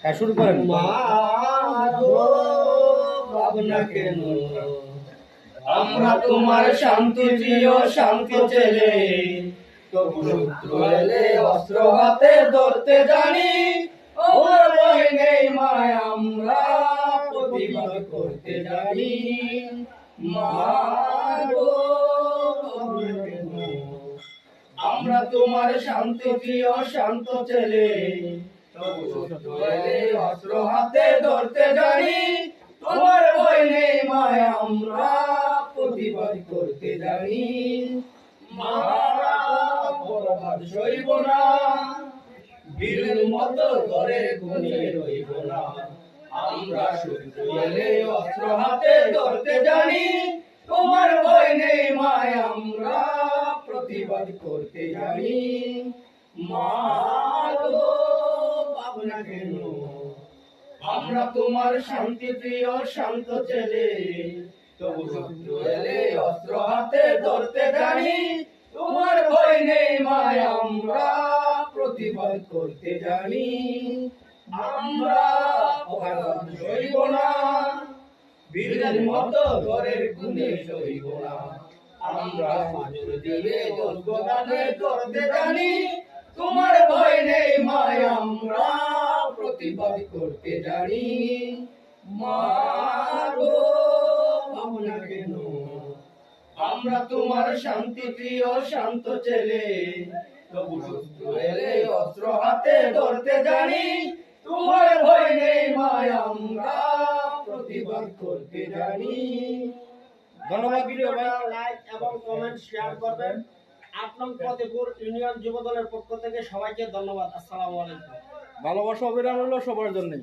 হ্যাঁ, শুরু করেন। মা গো ভাবনা কেন, আমরা তোমার শান্তি প্রিয় শান্ত ছেলে, তবু শত্রু এলে অস্ত্র হাতে ধরতে জানি। ওর ভয় নেই মায়, আমরা প্রতিবাদ করতে জানি। মা গো ভাবনা কেন, আমরা তোমার শান্তি প্রিয় শান্ত ছেলে, তবু শত্রু এলে অস্ত্র হাতে ধরতে জানি। তোমার ভয় নেই মায়, আমরা প্রতিবাদ করতে জানি। মারা বরবাদ সইব না, বীরের মতো ঘরে ঘুমিয়ে রইব না। আমরা শত্রু এলে অস্ত্র হাতে ধরতে জানি। তোমার ভয় নেই মায়, আমরা প্রতিবাদ করতে জানি। মা গো ভাবনা কেন, আমরা তোমার শান্তি প্রিয় শান্ত ছেলে, তবু শত্রু এলে অস্ত্র হাতে ধরতে জানি। তোমার ভয় নেই মায়, আমরা প্রতিবাদ করতে জানি। আমরা অপরাধ সইব না, বীরের মতো ঘরের গুণে সইব না। আমরা হাজুর দিলে গানে ধরতে জানি। তোমার ভয় নেই মায়, আমরা প্রতিবাদ করতে জানি। মা গো ভাবনা কেন, আমরা তোমার শান্তি প্রিয় শান্ত ছেলে, তবু শত্রু এলে অস্ত্র হাতে ধরতে জানি। তোমার ভয় নেই মায়, আমরা প্রতিবাদ করতে জানি। ধন্যবাদ ভিডিও ভাই। লাইক এবং কমেন্ট শেয়ার করবেন। ৮ নং ফতেপুর ইউনিয়ন যুব দলের পক্ষ থেকে সবাইকে ধন্যবাদ। আসসালামু আলাইকুম। ভালোবাসা অবিরাম রইল সবার জন্যই।